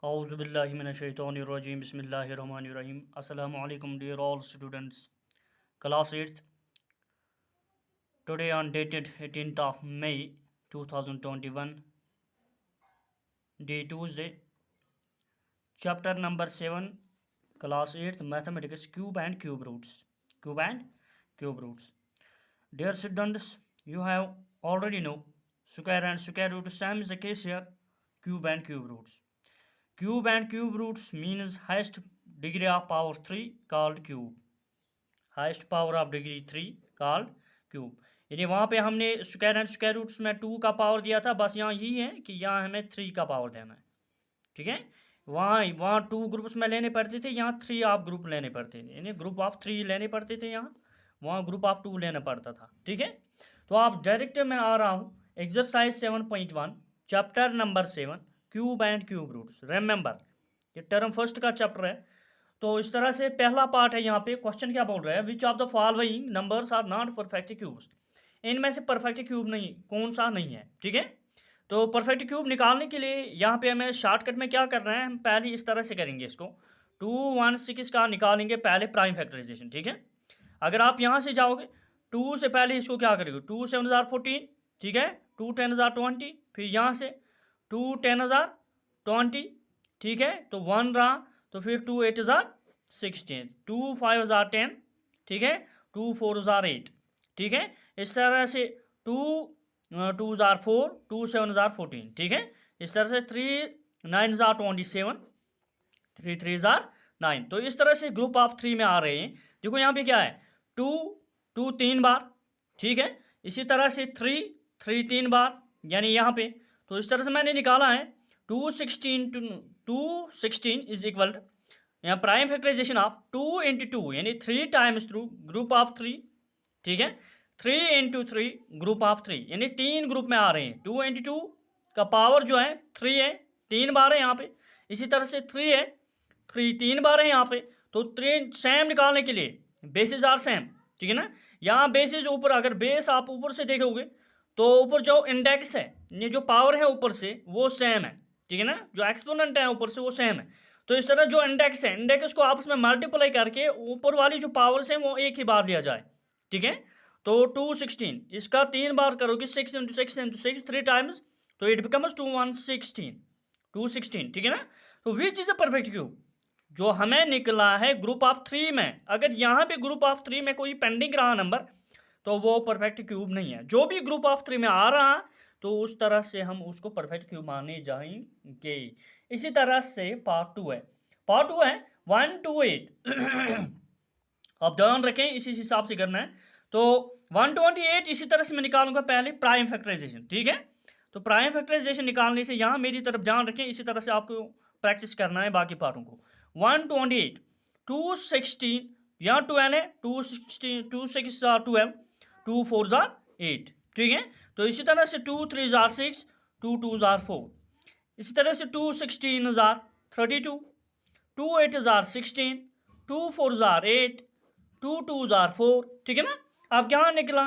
Auzubillahiminash-shaytanir-rajim. Bismillahir-rahmanir-rahim. Assalamu alaikum, dear all students. Class 8th. Today on dated 18th of May 2021, day Tuesday. Chapter number 7, Class 8th, Mathematics, Cube and Cube Roots. Cube and Cube Roots. Dear students, you have already know square and square root. Same is the case here. Cube and cube roots. Cube and cube roots means highest degree of power 3 called cube. Highest power of degree 3 called cube. यानी वहाँ पे हमने square and square roots में 2 का power दिया था. बस यहाँ यही है कि यहाँ हमें 3 का पावर देना है. ठीक है. वहाँ 2 ग्रुप्स में लेने पड़ते थे, यहाँ 3 ऑफ ग्रुप लेने पड़ते थे. यानी ग्रुप ऑफ 3 लेने पड़ते थे, यहाँ वहाँ ग्रुप ऑफ 2 लेना पड़ता था. ठीक है. तो आप डायरेक्ट मैं आ रहा हूँ exercise 7.1 chapter number 7 cube and cube roots. Remember ये टर्म फर्स्ट का चैप्टर है. तो इस तरह से पहला पार्ट है. यहाँ पे क्वेश्चन क्या बोल रहा है, which of the following numbers are not perfect cubes. इनमें से परफेक्ट क्यूब नहीं, कौन सा नहीं है. ठीक है. तो परफेक्ट क्यूब निकालने के लिए यहाँ पे हमें शॉर्टकट में क्या करना है, हम पहले इस तरह से करेंगे. इसको 2 1 6 का निकालेंगे पहले प्राइम फैक्टराइजेशन. ठीक है. अगर आप यहाँ से जाओगे 2 से पहले इसको क्या करेंगे, 2 7 14. ठीक है. 2 10 20. फिर यहाँ से 2 10 20. ठीक है. तो 1 रहा, तो फिर 2 8 16, 2 5 10. ठीक है. 2 4 8. ठीक है. इस तरह से 2 2 4, 2 7 14. ठीक है. इस तरह से 3 9 27, 3 3 9. तो इस तरह से ग्रुप ऑफ 3 में आ रहे हैं. देखो यहाँ पे क्या है, 2 2 3 बार. ठीक है. इसी तरह से 3 3 3 बार, यानी यहाँ पे. तो इस तरह से मैंने निकाला है 2 16 इज इक्वल यहाँ प्राइम फैक्टराइजेशन ऑफ 2 इंटू 2 यानी 3 टाइम्स थ्रू ग्रुप ऑफ 3. ठीक है. 3 इंटू 3 ग्रुप ऑफ 3 यानी 3 ग्रुप में आ रहे हैं. 2 इंटू 2 का पावर जो है 3 है, 3 बार है यहाँ पे. इसी तरह से 3 है, 3 3 बार है यहाँ पे. तो 3 सेम निकालने के लिए बेसिस आर सेम. ठीक है ना. यहाँ बेसिस ऊपर, अगर बेस आप ऊपर से देखोगे तो ऊपर जो इंडेक्स है, ये जो पावर है ऊपर से वो सेम है. ठीक है ना. जो एक्सपोनेंट है ऊपर से वो सेम है. तो इस तरह जो इंडेक्स है, इंडेक्स को आपस में मल्टीप्लाई करके ऊपर वाली जो पावर्स हैं वो एक ही बार लिया जाए. ठीक है. तो 2 16 इसका 3 बार करोगे 6 इंटू 6 इंटू 6 3 टाइम्स, तो इट बिकम्स 2 1 16 2 16. ठीक है ना. तो which is a perfect cube जो हमें निकला है ग्रुप ऑफ 3 में. अगर यहाँ पे ग्रुप ऑफ 3 में कोई पेंडिंग रहा नंबर तो वो परफेक्ट क्यूब नहीं है. जो भी ग्रुप ऑफ 3 में आ रहा तो उस तरह से हम उसको परफेक्ट क्यूब माने जाएंगे. इसी तरह से पार्ट 2 है. पार्ट 2 है 1 to 8. आप ध्यान रखें, इसी हिसाब से करना है. तो 1 to 8 इसी तरह से मैं निकालूंगा पहले प्राइम फैक्टराइजेशन. ठीक है. तो प्राइम फैक्टराइजेशन निकालने से यहाँ मेरी तरफ ध्यान रखें, इसी तरह से आपको प्रैक्टिस करना है बाकी पार्टों को. 1 to 8 2 16 यहाँ 12 है, 2 16 2 6 12, 2 4 8. ठीक है. तो इसी तरह से 2 3 6, 2 2 4. इसी तरह से 2 16 32, 2 8 16, 2 4 8, 2 2 4. ठीक है ना. अब क्या निकला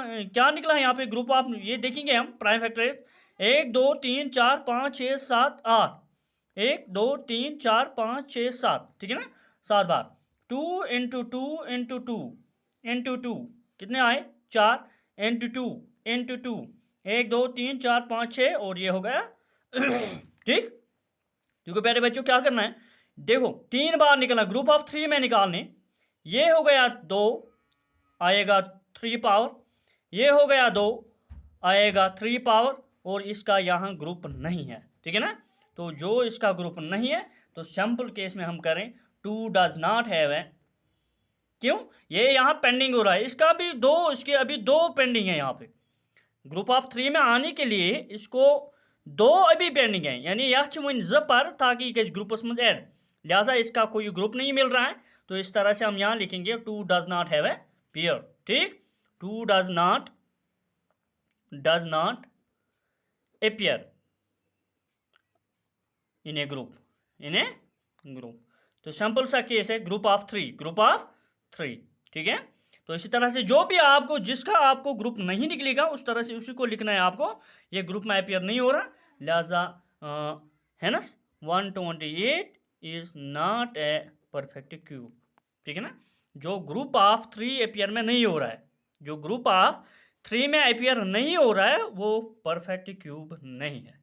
है यहाँ पे ग्रुप ऑफ, ये देखेंगे हम प्राइम फैक्टर्स 1 2 3 4 5 6 7 8. 1 2 3 4 5 6 7. ठीक है ना. 7 बार. 2 इंटू 2 इंटू 2 इंटू 2 कितने आए, 4 इंटू 2 इंटू 2 1 2 3 4 5 6 और ये हो गया. ठीक. क्योंकि प्यारे बच्चों क्या करना है, देखो 3 बार निकलना ग्रुप ऑफ 3 में निकालने. ये हो गया 2 आएगा 3 पावर, ये हो गया 2 आएगा 3 पावर, और इसका यहाँ ग्रुप नहीं है. ठीक है ना. तो जो इसका ग्रुप नहीं है तो सिंपल केस में हम करें 2 डज नॉट हैव है. क्यों, ये यहाँ पेंडिंग हो रहा है. इसका भी 2, इसके अभी 2 पेंडिंग है यहाँ पे. ग्रुप ऑफ 3 में आने के लिए इसको 2 अभी पेंडिंग है, यानी यह वन पर ताकि ग्रुपस में ऐड, लिहाजा इसका कोई ग्रुप नहीं मिल रहा है. तो इस तरह से हम यहाँ लिखेंगे 2 does not have a pair. ठीक. 2 does not appear in a group. तो सिंपल सा केस है ग्रुप ऑफ 3. ठीक है. तो इसी तरह से जो भी आपको, जिसका आपको ग्रुप नहीं निकलेगा उस तरह से उसी को लिखना है आपको. ये ग्रुप में अपियर नहीं हो रहा, लिहाजा है ना 128 is not a perfect cube, ठीक है ना। जो ग्रुप ऑफ 3 अपियर में नहीं हो रहा है, जो ग्रुप ऑफ 3 में अपियर नहीं हो रहा है वो परफेक्ट क्यूब नहीं है,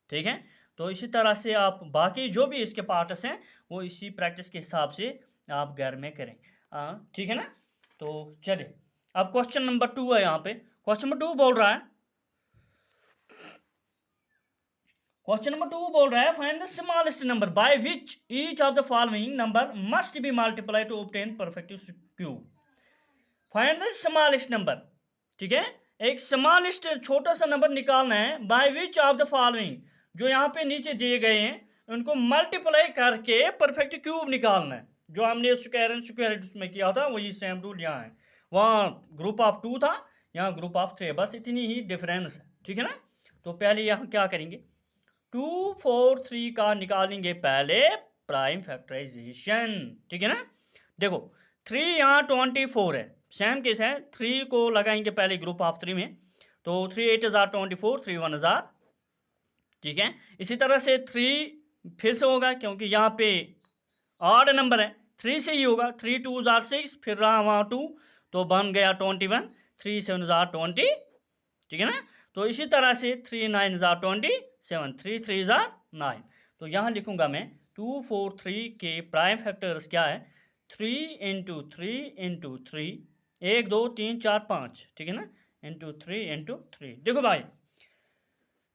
ठीक है। तो इसी तरह से आप बाकी जो भी इसके पार्ट्स हैं वो इसी प्रैक्टिस के हिसाब से आप घर में करें, ठीक है ना। तो चलिए अब क्वेश्चन नंबर 2 है। यहाँ पे क्वेश्चन नंबर 2 बोल रहा है, find the smallest number by which each of the following number must be multiply two obtain perfect cube. Find the smallest number, ठीक है। एक स्मॉलेस्ट छोटा सा नंबर निकालना है by which of the following, जो यहाँ पे नीचे दिए गए हैं उनको मल्टीप्लाई करके परफेक्ट क्यूब निकालना है। जो हमने स्क्वायर एंड स्क्वायर में किया था वही सेम रूल यहाँ है। वहाँ ग्रुप ऑफ 2 था, यहाँ ग्रुप ऑफ 3, बस इतनी ही डिफरेंस है, ठीक है ना। तो पहले यहाँ क्या करेंगे, 2 4 3 का निकालेंगे पहले प्राइम फैक्टराइजेशन, ठीक है ना। देखो 3 यहाँ 24 है, सेम केस है। 3 को लगाएंगे पहले ग्रुप ऑफ 3 में, तो 3 8 जार 24, 3 1 जार, ठीक है। इसी तरह से 3 फिर से होगा क्योंकि यहाँ पे ऑड नंबर है, 3 से ही होगा। 3 2 जार 6, फिर रहा वहाँ 2 तो बन गया 21, 3 7 जार 20, ठीक है ना। तो इसी तरह से 3 9 जार 27, 3 3 जार 9। तो यहाँ लिखूंगा मैं 2 4 3 के प्राइम फैक्टर्स क्या है, 3 इंटू 3 इंटू 3, 1 2 3 4 5, ठीक है ना, इंटू 3 इंटू 3। देखो भाई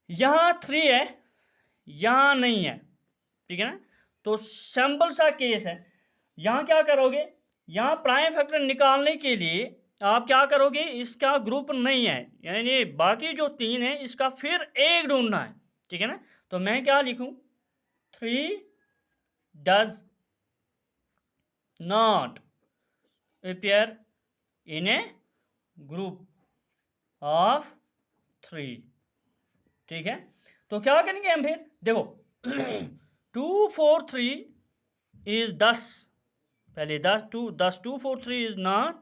यहाँ 3 है, यहाँ नहीं है, ठीक है ना। तो सिंपल सा केस है। यहाँ क्या करोगे, यहाँ प्राइम फैक्टर निकालने के लिए आप क्या करोगे, इसका ग्रुप नहीं है यानी बाकी जो 3 है इसका फिर एक ढूंढना है, ठीक है ना। तो मैं क्या लिखूं, 3 does not appear in A group of 3, ठीक है। तो क्या करेंगे हम फिर, देखो 2 4 3 इज 10, पहले 10 2 4 3 is not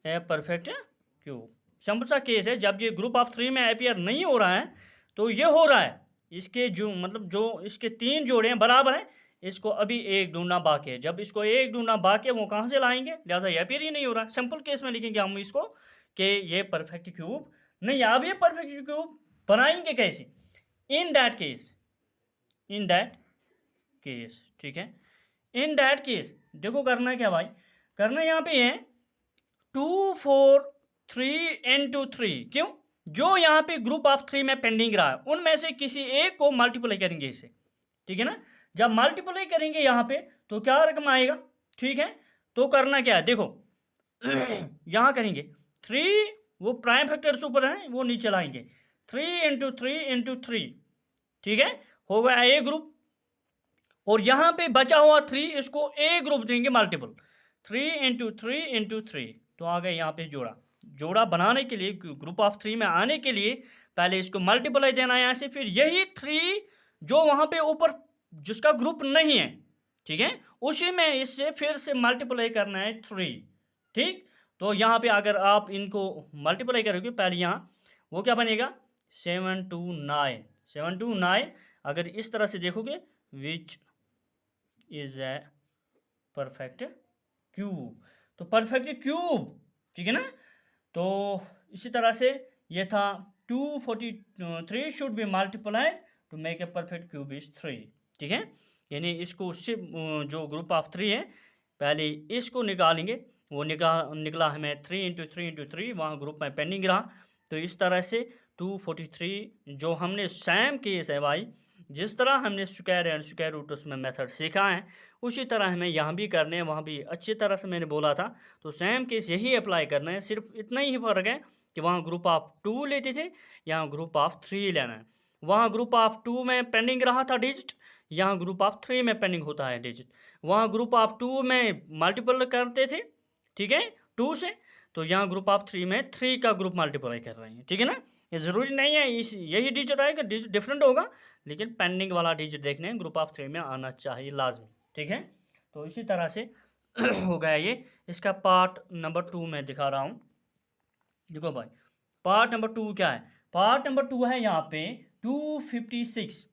a perfect cube. Simple सा केस है, जब ये ग्रुप ऑफ 3 में अपीयर नहीं हो रहा है तो ये हो रहा है, इसके जो मतलब जो इसके 3 जोड़े हैं बराबर हैं, इसको अभी एक ढूंढना बाकी है। जब इसको एक ढूंढना बाकी है वो कहाँ से लाएंगे, लिहाजा ये अपीयर ही नहीं हो रहा। सिंपल केस में लिखेंगे हम इसको कि ये परफेक्ट क्यूब नहीं। अब ये परफेक्ट क्यूब बनाएंगे कैसे, इन दैट केस, ठीक है। इन दैट केस देखो करना क्या भाई, करना यहाँ पे है 2 4 3 इंटू 3, क्यों, जो यहाँ पे ग्रुप ऑफ 3 में पेंडिंग रहा है उनमें से किसी एक को मल्टीप्लाई करेंगे इसे, ठीक है ना। जब मल्टीप्लाई करेंगे यहाँ पे तो क्या रकम आएगा, ठीक है। तो करना क्या है, देखो यहाँ करेंगे 3, वो प्राइम फैक्टर्स ऊपर हैं वो नीचे लाएंगे, 3 इंटू 3 इंटू 3, ठीक है, हो गया ए ग्रुप। और यहाँ पे बचा हुआ 3 इसको ए ग्रुप देंगे मल्टीपल, 3 इंटू 3 इंटू 3, तो आ गए यहाँ पे जोड़ा बनाने के लिए ग्रुप ऑफ 3 में आने के लिए पहले इसको मल्टीप्लाई देना है यहाँ से, फिर यही 3 जो वहाँ पे ऊपर जिसका ग्रुप नहीं है, ठीक है, उसी में इससे फिर से मल्टीप्लाई करना है 3, ठीक। तो यहाँ पे अगर आप इनको मल्टीप्लाई करोगे पहले यहाँ वो क्या बनेगा 7 2 9, 7 2 9। अगर इस तरह से देखोगे which is a perfect cube, तो परफेक्ट क्यूब, ठीक है ना। तो इसी तरह से ये था 243 should be multiplied to make a perfect cube is 3, ठीक है। यानी इसको उससे जो ग्रुप ऑफ 3 है पहले इसको निकालेंगे, वो निकला हमें 3 इंटू 3 इंटू 3, वहाँ ग्रुप में पेंडिंग रहा। तो इस तरह से 243 जो हमने सेम केस है भाई, जिस तरह हमने स्क्वायर एंड स्क्वायर रूट उसमें मेथड सीखा है उसी तरह हमें यहाँ भी करने हैं, वहाँ भी अच्छी तरह से मैंने बोला था। तो सेम केस यही अप्लाई करना है, सिर्फ इतना ही फ़र्क है कि वहाँ ग्रुप ऑफ 2 लेते थे, यहाँ ग्रुप ऑफ 3 लेना है। वहाँ ग्रुप ऑफ 2 में पेंडिंग रहा था डिजिट, यहाँ ग्रुप ऑफ 3 में पेंडिंग होता है डिजिट। वहाँ ग्रुप ऑफ 2 में मल्टीपल करते थे, ठीक है, 2 से, तो यहाँ ग्रुप ऑफ 3 में 3 का ग्रुप मल्टीप्लाई कर रहे हैं, ठीक है ना। ये ज़रूरी नहीं है इस यही डिजिट आएगा, डिजिट डिफरेंट होगा, लेकिन पेंडिंग वाला डिजिट देखने ग्रुप ऑफ 3 में आना चाहिए लाजमी, ठीक है। तो इसी तरह से हो गया ये। इसका पार्ट नंबर 2 में दिखा रहा हूँ। देखो भाई पार्ट नंबर 2 क्या है, पार्ट नंबर 2 है यहाँ पे 256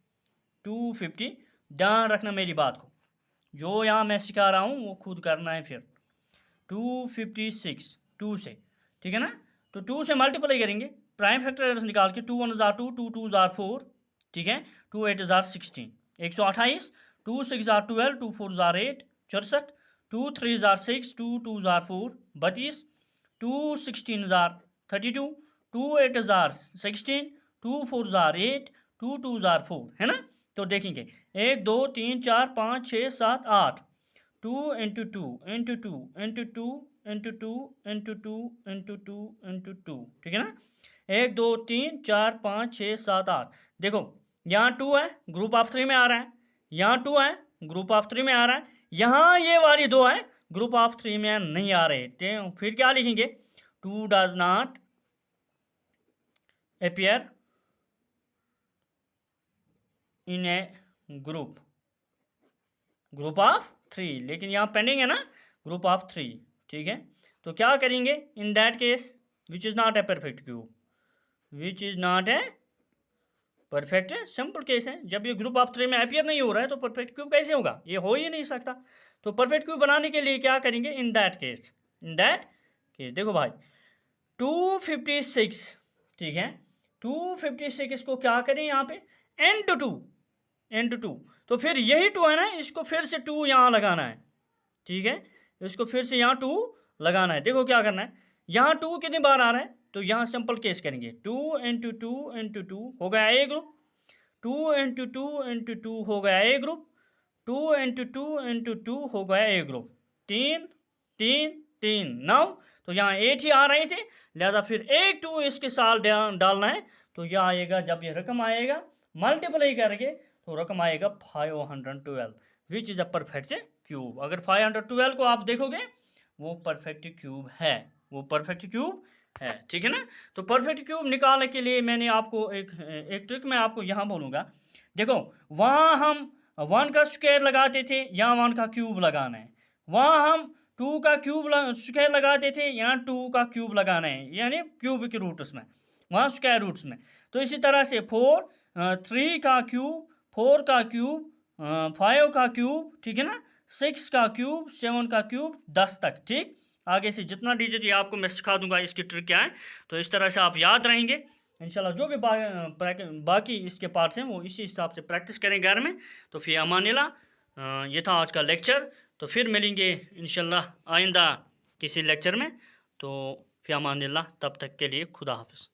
250, ध्यान रखना मेरी बात को, जो यहाँ मैं सिखा रहा हूँ वो खुद करना है। फिर 256 2 से, ठीक है ना, तो 2 से मल्टीप्लाई करेंगे, प्राइम फैक्टर एरर्स निकाल के 2 1 जार 2, 2 2 जार 4, ठीक है, 2 8 jar 16, 128, 2 6 jar 12, 2 4 jar 8, 64, 2 3 jar 6, 2 2 jar 4, 32, 2 16 jar 32, 2 8 jar 16, 2 4 jar 8, 2 2 jar 4, है ना। तो देखेंगे 1 2 3 4 5 6 7 8, 2 into 2 into 2 into 2 into 2 into 2 into 2 into 2, ठीक है ना। 1 2 3 4 5 6 7 8, देखो यहाँ 2 है, ग्रुप ऑफ 3 में आ रहा है, यहाँ 2 है, ग्रुप ऑफ 3 में आ रहा है, यहाँ ये वाली 2 है, ग्रुप ऑफ 3 में नहीं आ रहे, तो फिर क्या लिखेंगे, 2 does not appear in A group of 3, लेकिन यहाँ पेंडिंग है ना, ग्रुप ऑफ 3, ठीक है। तो क्या करेंगे in that case, which is not a perfect cube, which is not a perfect, simple case है, जब ये ग्रुप ऑफ 3 में अपीयर नहीं हो रहा है तो परफेक्ट क्यूब कैसे होगा, ये हो ही नहीं सकता। तो परफेक्ट क्यूब बनाने के लिए क्या करेंगे, इन दैट केस, देखो भाई 256, ठीक है, 256 को क्या करें यहाँ पे n to 2, तो फिर यही 2 है ना, इसको फिर से 2 यहाँ लगाना है, ठीक है, इसको फिर से यहाँ 2 लगाना है। देखो क्या करना है, यहाँ 2 कितनी बार आ रहा है, तो यहाँ सिंपल केस करेंगे, 2 इंटू 2 इंटू 2 हो गया ए ग्रुप, 2 इंटू 2 इंटू 2 हो गया ए ग्रुप, 2 इंटू 2 इंटू 2 हो गया ए ग्रुप, 3 3 3 9, तो यहाँ 8 ही आ रहे थे, लिहाजा फिर एक 2 इसके साथ डालना है, तो यह आएगा, जब ये रकम आएगा मल्टीप्लाई करके तो रकम आएगा 512, which is a perfect cube. अगर 512 को आप देखोगे वो परफेक्ट क्यूब है, वो परफेक्ट क्यूब है, ठीक है ना। तो परफेक्ट क्यूब निकालने के लिए मैंने आपको एक ट्रिक मैं आपको यहाँ बोलूँगा। देखो वहाँ हम 1 का स्क्वायर लगाते थे, यहाँ 1 का क्यूब लगाना है, वहाँ हम 2 का क्यूब स्क्वायर लगाते थे, यहाँ 2 का क्यूब लगाना है, यानी क्यूबिक रूट्स में, वहाँ स्क्वायर रूट्स में। तो इसी तरह से 4 3 का क्यूब, 4 का क्यूब, 5 का क्यूब, ठीक है ना, 6 का क्यूब, 7 का क्यूब, 10 तक, ठीक। आगे से जितना डिजिट ये आपको मैं सिखा दूंगा इसकी ट्रिक क्या है, तो इस तरह से आप याद रहेंगे इंशाल्लाह। जो भी बाकी इसके पार्ट्स हैं वो इसी हिसाब से प्रैक्टिस करें घर में। तो फिर अमानिल्लाह, ये था आज का लेक्चर, तो फिर मिलेंगे इंशाल्लाह आइंदा किसी लेक्चर में। तो फिर अमानिल्लाह, तब तक के लिए खुदा हाफिज़।